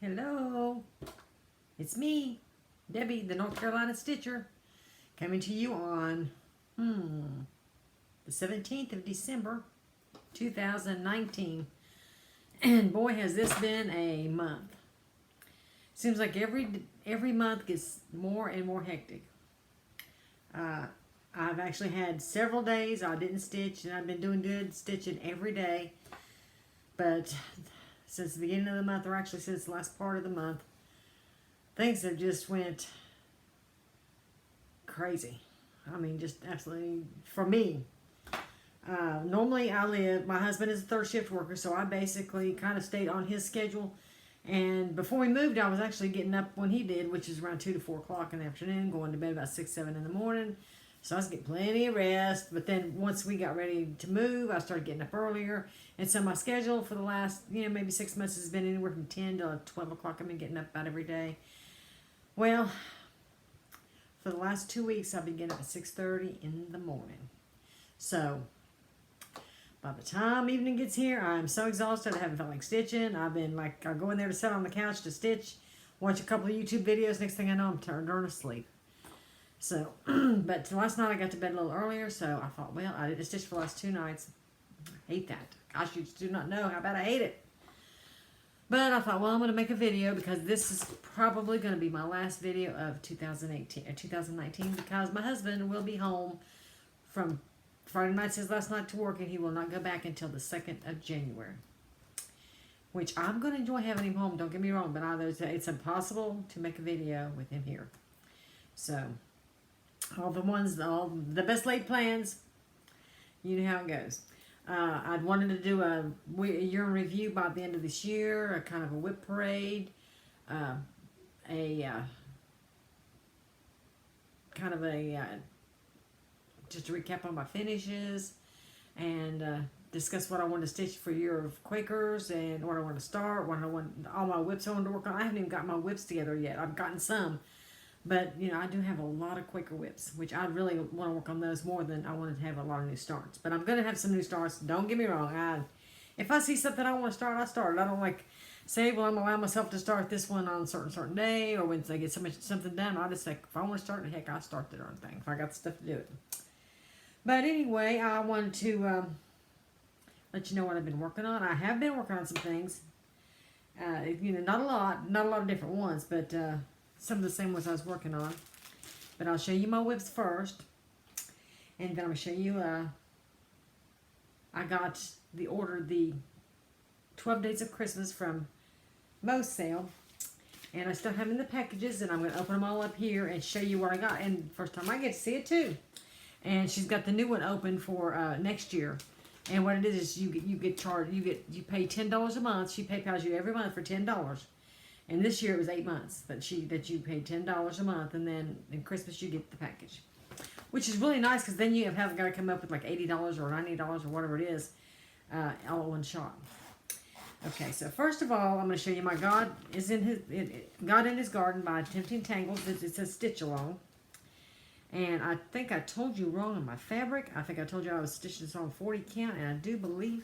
Hello, it's me, Debbie, the North Carolina Stitcher, coming to you on the 17th of December, 2019. And boy, has this been a month. Seems like every month gets more and more hectic. I've actually had several days I didn't stitch, and I've been doing good stitching every day. But since the beginning of the month, or actually since the last part of the month, things have just went crazy. I mean, just absolutely, for me. Normally my husband is a third shift worker, so I basically kind of stayed on his schedule. And before we moved, I was actually getting up when he did, which is around 2 to 4 o'clock in the afternoon, going to bed about 6, 7 in the morning. So I was getting plenty of rest. But then once we got ready to move, I started getting up earlier. And so my schedule for the last, maybe 6 months has been anywhere from 10 to 12 o'clock. I've been getting up about every day. Well, for the last 2 weeks, I've been getting up at 6:30 in the morning. So by the time evening gets here, I'm so exhausted. I haven't felt like stitching. I've been like, I go in there to sit on the couch to stitch, watch a couple of YouTube videos. Next thing I know, I'm turned asleep. So, but last night I got to bed a little earlier, so I thought, well, I didn't stitch for the last 2 nights. I hate that. Gosh, you do not know how bad I hate it. But I thought, well, I'm going to make a video because this is probably going to be my last video of 2019 because my husband will be home from Friday night, his last night to work, and he will not go back until the 2nd of January. Which I'm going to enjoy having him home, don't get me wrong, but it's impossible to make a video with him here. So, all the best laid plans, you know how it goes. I'd wanted to do a year in review by the end of this year, a kind of a whip parade, just to recap on my finishes, and discuss what I want to stitch for Year of Quakers, and what I want to start, what I want, all my whips I want to work on. I haven't even got my whips together yet. I've gotten some, but I do have a lot of Quaker whips, which I really want to work on those more than I wanted to have a lot of new starts. But I'm going to have some new starts. Don't get me wrong. If I see something I want to start, I start it. I don't say, well, I'm going to allow myself to start this one on a certain day, or when I get something done, I'll just say, if I want to start it, heck, I'll start the darn thing, if I got the stuff to do it. But anyway, I wanted to let you know what I've been working on. I have been working on some things. Not a lot of different ones, but some of the same ones I was working on. But I'll show you my whips first. And then I'm going to show you, I got the 12 Days of Christmas from Mo's sale. And I still have them in the packages, and I'm going to open them all up here and show you what I got. And first time I get to see it too. And she's got the new one open for next year. And what it is you get charged. You pay $10 a month. She PayPals you every month for $10. And this year it was 8 months that you paid $10 a month, and then in Christmas you get the package, which is really nice because then you haven't got to come up with like $80 or $90 or whatever it is, all in one shot. Okay, so first of all, I'm going to show you my God in His Garden by Tempting Tangles. It says stitch along. And I think I told you wrong on my fabric. I think I told you I was stitching this on 40 count, and I do believe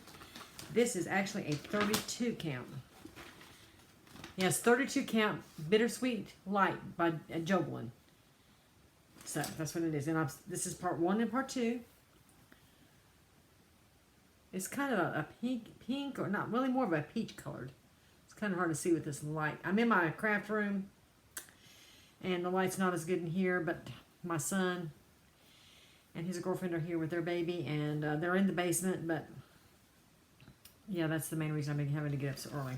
this is actually a 32 count. Yes, 32 count Bittersweet Light by Joblin. So that's what it is. And this is part 1 and part 2. It's kind of a pink, or not really, more of a peach colored. It's kind of hard to see with this light. I'm in my craft room, and the light's not as good in here, but my son and his girlfriend are here with their baby, and they're in the basement, but yeah, that's the main reason I've been having to get up so early,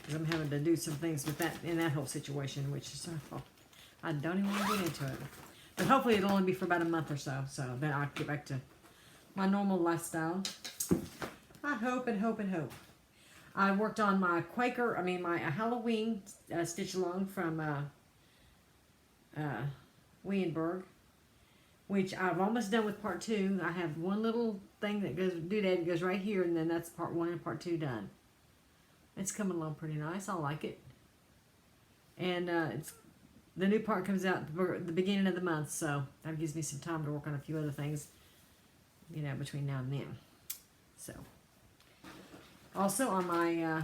because I'm having to do some things with that, in that whole situation, which is, I don't even want to get into it, but hopefully it'll only be for about a month or so then I'll get back to my normal lifestyle. I hope and hope and hope. I worked on my my Halloween stitch along from Weinberg, which I've almost done with part 2. I have one little thing that goes right here, and then that's part 1 and part 2 done. It's coming along pretty nice. I like it. And the new part comes out at the beginning of the month, so that gives me some time to work on a few other things, between now and then. So, also on my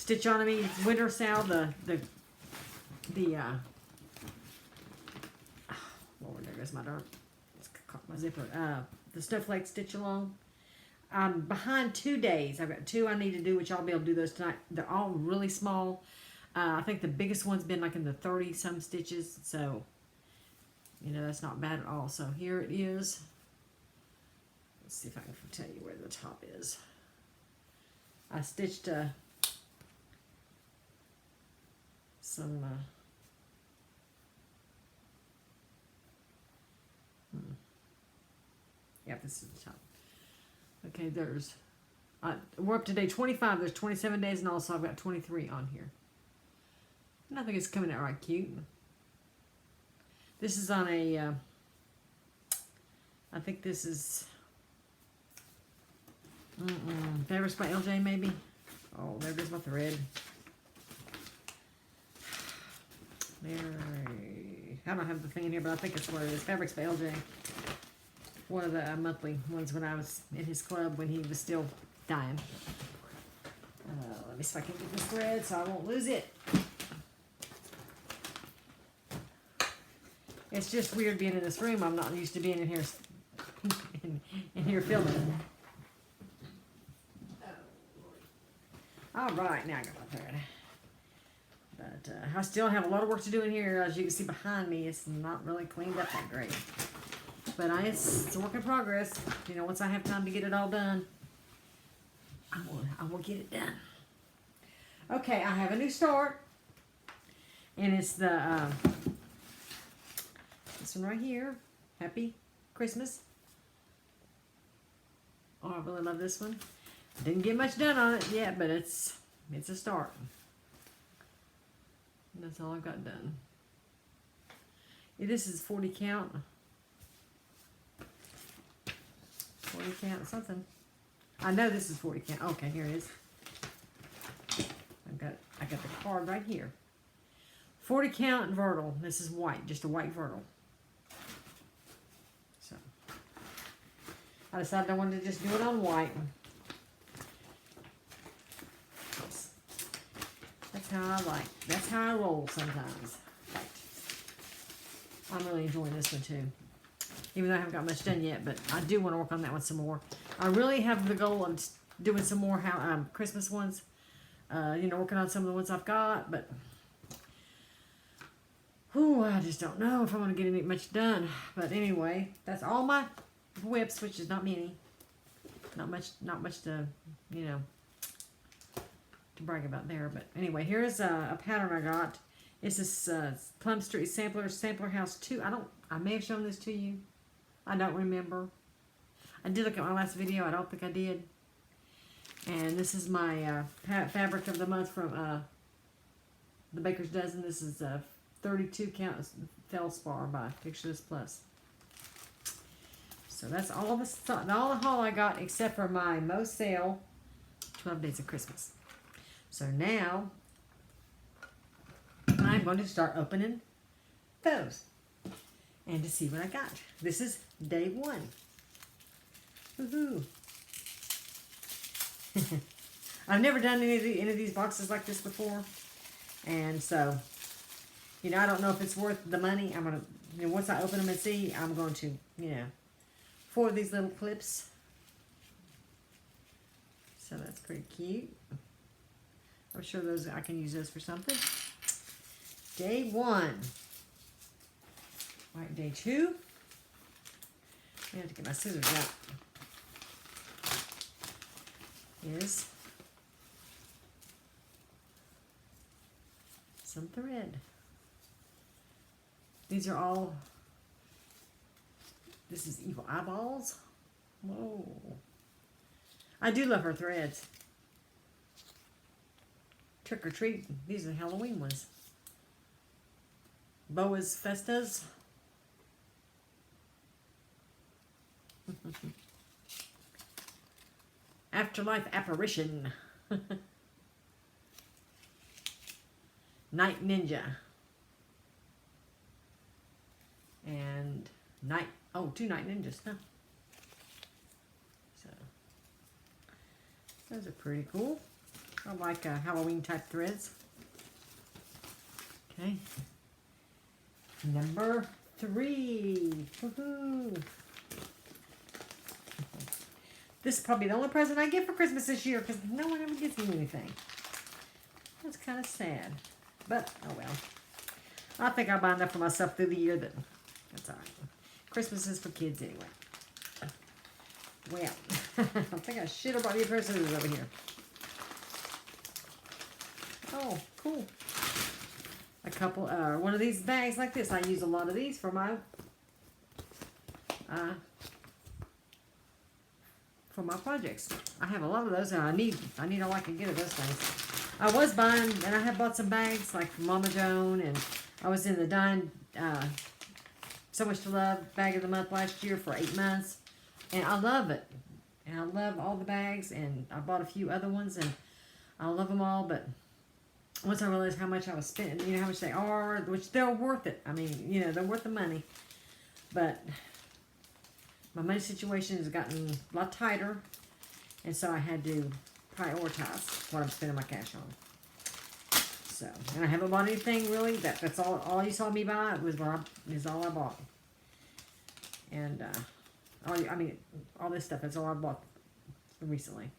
stitch on me. Winter sale, Lord, there goes my darn. It's caught my zipper. The snowflake stitch along. I'm behind 2 days. I've got 2 I need to do, which I'll be able to do those tonight. They're all really small. I think the biggest one's been like in the 30-some stitches. So, you know, that's not bad at all. So here it is. Let's see if I can tell you where the top is. I stitched some... Yeah, this is the top. Okay, there's... we're up to day 25. There's 27 days, and also I've got 23 on here. And I think it's coming out right cute. This is on a... I think this is... Favorites by LJ, maybe? Oh, there goes my thread. I don't have the thing in here, but I think it's what it is. Fabrics by LJ. One of the monthly ones when I was in his club when he was still dying. Let me see if I can get this thread so I won't lose it. It's just weird being in this room. I'm not used to being in here in here filming. All right, now I got my thread. But I still have a lot of work to do in here. As you can see behind me, it's not really cleaned up that great. But it's a work in progress. You know, once I have time to get it all done, I will get it done. Okay, I have a new start. And it's the this one right here. Happy Christmas. Oh, I really love this one. Didn't get much done on it yet, but it's a start. And that's all I've got done. Yeah, this is 40 count. 40 count something. I know this is 40 count. Okay, here it is. I got the card right here. 40 count vertical. This is white, just a white vertical. So I decided I wanted to just do it on white. That's how I like. That's how I roll sometimes. I'm really enjoying this one too. Even though I haven't got much done yet, but I do want to work on that one some more. I really have the goal of doing some more Christmas ones. You know, working on some of the ones I've got, but I just don't know if I'm going to get much done. But anyway, that's all my WIPS, which is not many. Not much to, you know, to brag about there. But anyway, here's a pattern I got. It's this Plum Street Sampler House 2. I may have shown this to you. I don't remember. I did look at my last video. I don't think I did. And this is my fabric of the month from the Baker's Dozen. This is 32 count Felspar by Pictureless Plus. So that's all the haul I got except for my most sale 12 Days of Christmas. So now I'm going to start opening those and to see what I got. This is day 1. Woohoo! I've never done any of these boxes like this before, and so, you know, I don't know if it's worth the money. I'm gonna, you know, once I open them and see, I'm going to, you know, 4 of these little clips. So that's pretty cute. I'm sure I can use those for something. Day 1. All right, day 2. I have to get my scissors out. Is some thread. These are all, this is Evil Eyeballs. Whoa. I do love her threads. Trick or Treat. These are Halloween ones. Boas Festas. Afterlife Apparition. Night Ninja. And two Night Ninjas, huh? So, those are pretty cool. I like Halloween type threads. Okay. Number 3. Woohoo! This is probably the only present I get for Christmas this year because no one ever gives me anything. That's kind of sad. But, oh well. I think I'll buy enough for myself through the year that that's alright. Christmas is for kids anyway. Well, I think I should have brought you a pair of scissors over here. Oh, cool. A couple, one of these bags like this. I use a lot of these for my projects. I have a lot of those, and I need all I can get of those things. I was buying, and I have bought some bags like from Mama Joan, and I was in the Dine So Much to Love bag of the month last year for 8 months, and I love it. And I love all the bags, and I bought a few other ones, and I love them all, but once I realized how much I was spending, you know, how much they are, which they're worth it. I mean, you know, they're worth the money. But my money situation has gotten a lot tighter, and so I had to prioritize what I'm spending my cash on. So, and I haven't bought anything really. That's all you saw me buy was all I bought. And all this stuff. That's all I bought recently.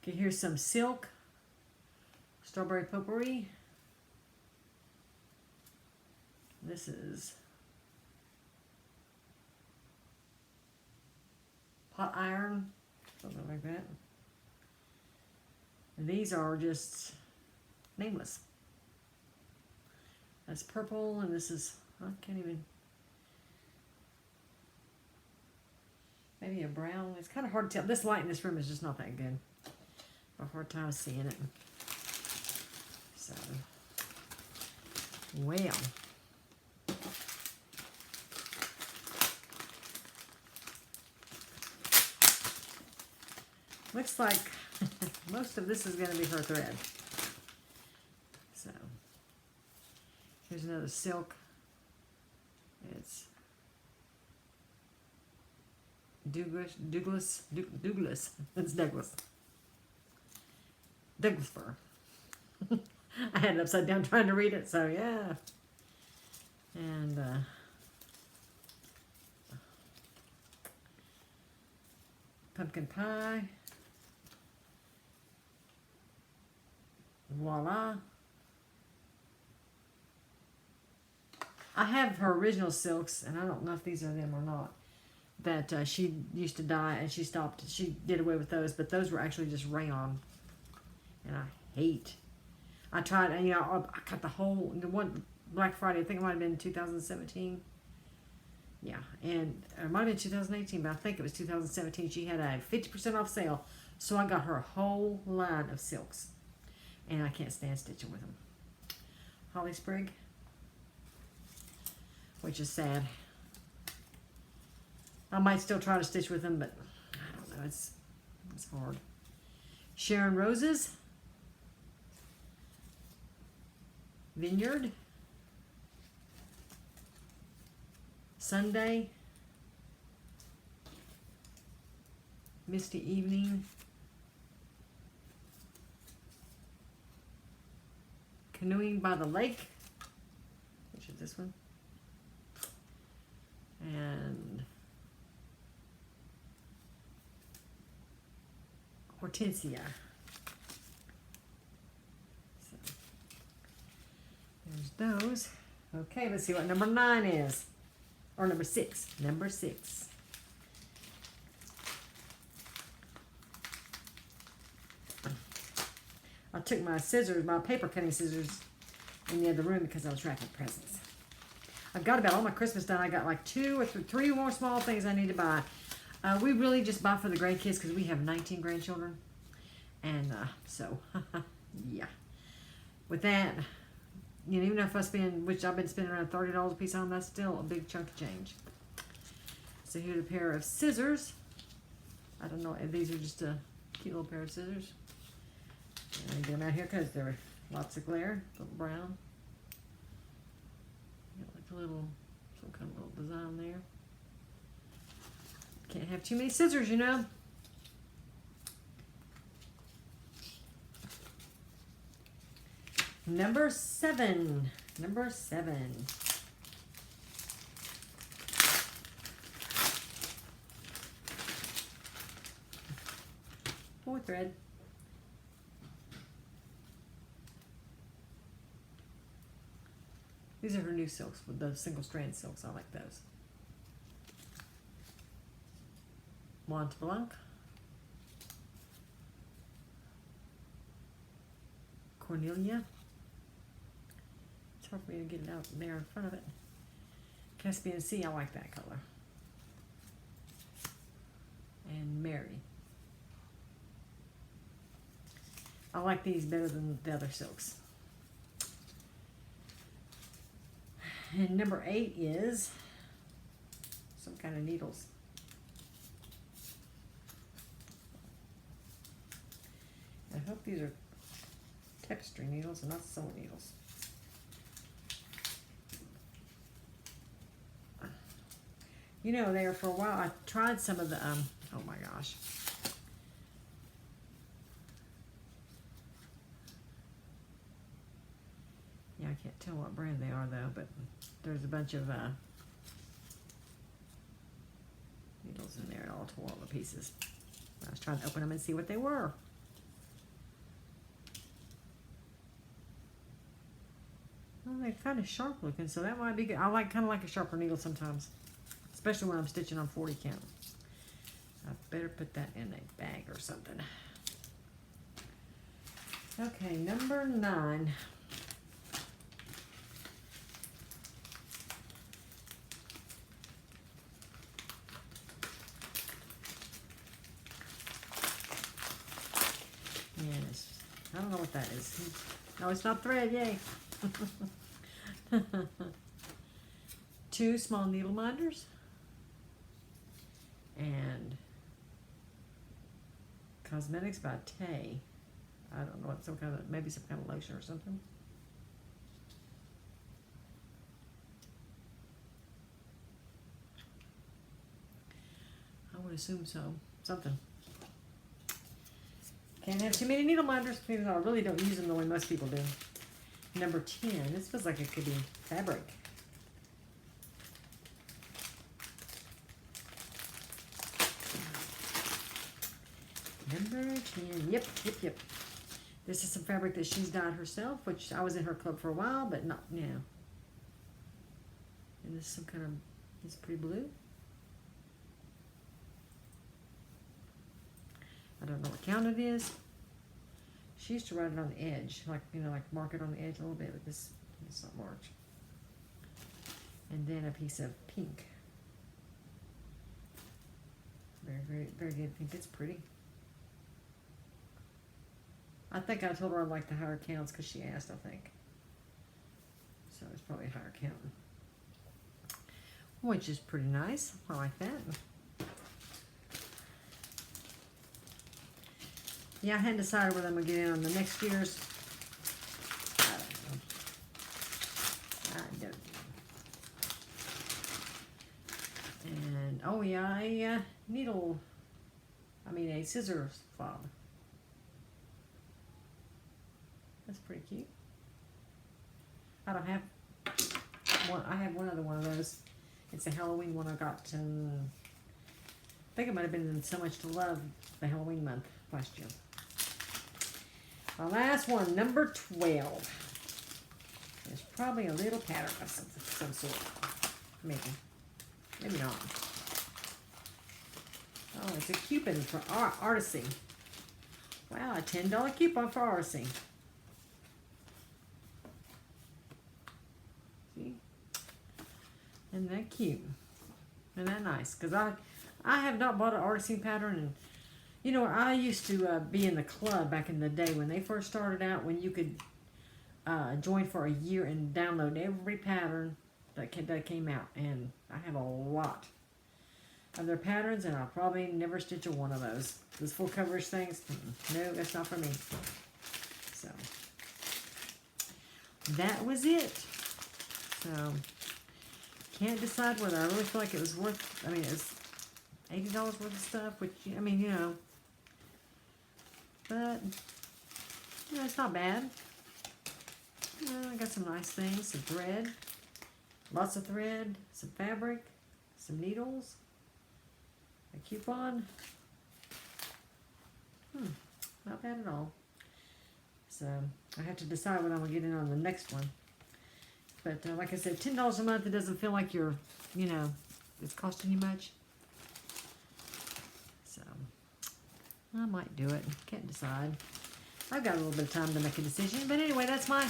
Okay, here's some silk. Strawberry potpourri. This is pot iron, something like that. And these are just nameless. That's purple, and this is, I can't even, maybe a brown. It's kind of hard to tell. This light in this room is just not that good. I have a hard time seeing it. So, well. Looks like most of this is going to be her thread. So, here's another silk. It's Douglas. It's Douglas. Douglas fir. I had it upside down trying to read it, so yeah. And pumpkin pie. Voila. I have her original silks, and I don't know if these are them or not, that she used to dye, and she stopped. She did away with those, but those were actually just rayon. And I tried, and you know, I cut the one Black Friday, I think it might have been 2017. Yeah, and it might have been 2018, but I think it was 2017. She had a 50% off sale, so I got her a whole line of silks. And I can't stand stitching with them. Holly Sprig, which is sad. I might still try to stitch with them, but I don't know, it's hard. Sharon Roses, Vineyard, Sunday, Misty Evening, Canoeing by the Lake, which is this one, and Hortensia. So, there's those. Okay, let's see what number 9 is. Or number 6. Number 6. I took my scissors, my paper cutting scissors, in the other room because I was wrapping presents. I've got about all my Christmas done. I got like 2 or 3 more small things I need to buy. We really just buy for the grandkids because we have 19 grandchildren. And so, yeah. With that, you know, even if I spend, which I've been spending around $30 a piece on, that's still a big chunk of change. So here's a pair of scissors. I don't know if these are just a cute little pair of scissors. And I get them out here because there are lots of glare, a little brown. Got like a little, some kind of little design there. Can't have too many scissors, you know. Number 7. Number 7. More thread. These are her new silks with the single strand silks. I like those. Mont Blanc. Cornelia. It's hard for me to get it out there in front of it. Caspian Sea, I like that color. And Mary. I like these better than the other silks. And number 8 is some kind of needles. I hope these are tapestry needles and not sewing needles. You know, there for a while I tried some of the oh my gosh. Yeah, I can't tell what brand they are though, but there's a bunch of needles in there, all tore all the pieces. I was trying to open them and see what they were. Well, they're kind of sharp looking, so that might be good. I kind of like a sharper needle sometimes, especially when I'm stitching on 40 count. I better put that in a bag or something. Okay, number 9. Yes, I don't know what that is. No, it's not thread, yay. 2 small needle minders and Cosmetics by Tay. I don't know what, maybe some kind of lotion or something. I would assume so. Something. Can't have too many needle minders, even though I really don't use them the way most people do. Number 10. This feels like it could be fabric. Number 10. Yep. This is some fabric that she's dyed herself, which I was in her club for a while, but not now. And this is some kind of, it's pretty blue. I don't know what count it is. She used to write it on the edge, like, you know, like mark it on the edge a little bit, but this it's not marked. And then a piece of pink. Very good pink. It's pretty. I think I told her I'd like the higher counts because she asked, I think. So it's probably a higher count. Which is pretty nice. I like that. Yeah, I hadn't decided whether I'm going to get in on the next year's. I don't know. And, oh yeah, a scissors fob. That's pretty cute. I don't have one. I have one other one of those. It's a Halloween one I got. I think it might have been in So Much to Love, the Halloween month last year. My last one, number 12. There's probably a little pattern of some sort. Maybe not. Oh, it's a coupon for Artisy. Wow, a $10 coupon for Artisy. See? Isn't that cute? Isn't that nice? Because I have not bought an Artisy pattern, and you know, I used to be in the club back in the day when they first started out, when you could join for a year and download every pattern that came out. And I have a lot of their patterns, and I'll probably never stitch a one of those. Those full coverage things, no, that's not for me. So, that was it. So, can't decide whether I really feel like it was worth, I mean, it's $80 worth of stuff, which, I mean, you know, but, you know, it's not bad. I got some nice things, some thread, lots of thread, some fabric, some needles, a coupon. Not bad at all. So I have to decide what I'm going to get in on the next one. But like I said, $10 a month, it doesn't feel like you're, you know, it's costing you much. So I might do it. Can't decide. I've got a little bit of time to make a decision. But anyway, that's my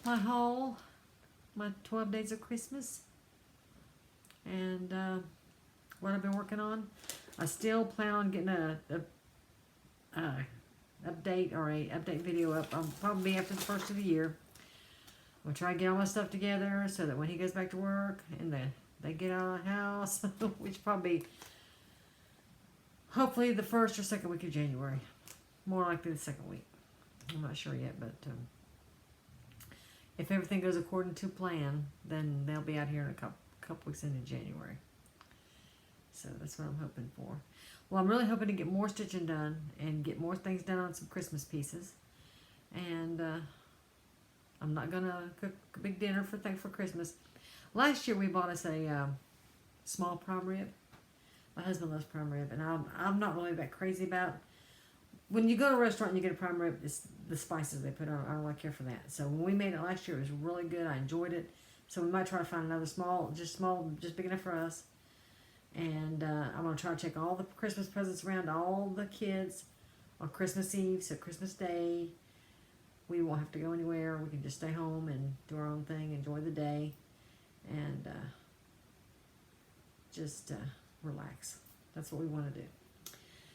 haul. My 12 days of Christmas. And what I've been working on. I still plan on getting a update video up. I'll probably be after the first of the year. We'll try to get all my stuff together so that when he goes back to work and they get out of the house, which probably, hopefully the first or second week of January. More likely the second week. I'm not sure yet, but if everything goes according to plan, then they'll be out here in a couple weeks into January. So that's what I'm hoping for. Well, I'm really hoping to get more stitching done and get more things done on some Christmas pieces. And I'm not going to cook a big dinner for Christmas. Last year we bought us a small prime rib. My husband loves prime rib, and I'm not really that crazy about. When you go to a restaurant and you get a prime rib, it's the spices they put on. I don't really care for that. So when we made it last year, it was really good. I enjoyed it. So we might try to find another small, just big enough for us. And I'm going to try to take all the Christmas presents around to all the kids on Christmas Eve, so Christmas Day. We won't have to go anywhere. We can just stay home and do our own thing, enjoy the day, and just relax. That's what we want to do.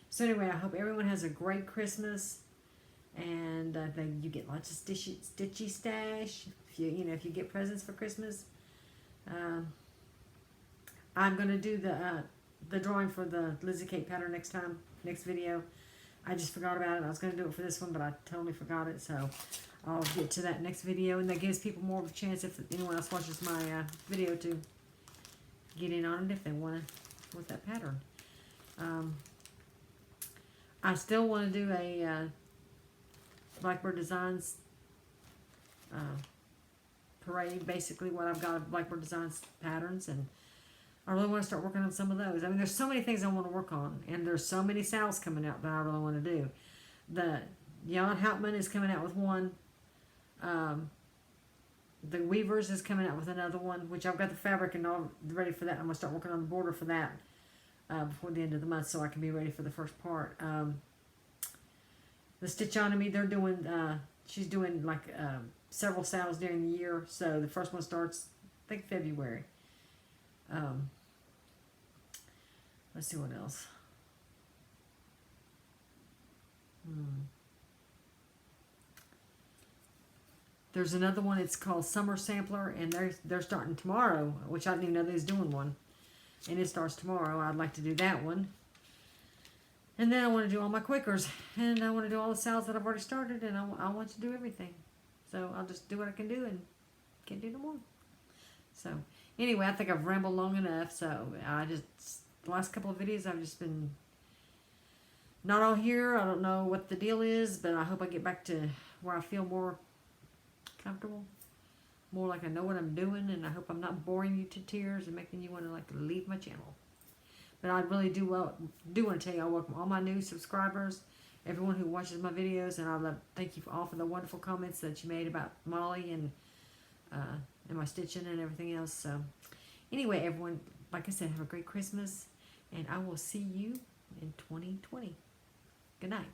So anyway, I hope everyone has a great Christmas, and that you get lots of stitchy stash. If you get presents for Christmas, I'm gonna do the drawing for the Lizzie Kate pattern next video. I just forgot about it. I was gonna do it for this one, but I totally forgot it. So I'll get to that next video, and that gives people more of a chance if anyone else watches my video to get in on it if they want that pattern. I still want to do a Blackbird Designs parade. Basically, what I've got of Blackbird Designs patterns, and I really want to start working on some of those. I mean, there's so many things I want to work on, and there's so many sales coming out that I really want to do. The Jan Houtman is coming out with one. The Weavers is coming out with another one, which I've got the fabric and all ready for that. I'm going to start working on the border for that before the end of the month, so I can be ready for the first part. The Stitchonomy, they're doing, she's doing like several sales during the year, so the first one starts, I think, February. Let's see what else. There's another one. It's called Summer Sampler, and they're starting tomorrow, which I didn't even know they was doing one. And it starts tomorrow. I'd like to do that one. And then I want to do all my Quakers, and I want to do all the sales that I've already started, and I want to do everything. So I'll just do what I can do and can't do no more. So anyway, I think I've rambled long enough. So the last couple of videos I've just been not all here. I don't know what the deal is, but I hope I get back to where I feel more comfortable, more like I know what I'm doing, and I hope I'm not boring you to tears and making you want to leave my channel. But I really do want to tell you I welcome all my new subscribers, everyone who watches my videos, and I thank you all for the wonderful comments that you made about Molly and my stitching and everything else. So anyway, everyone, like I said, have a great Christmas, and I will see you in 2020. Good night.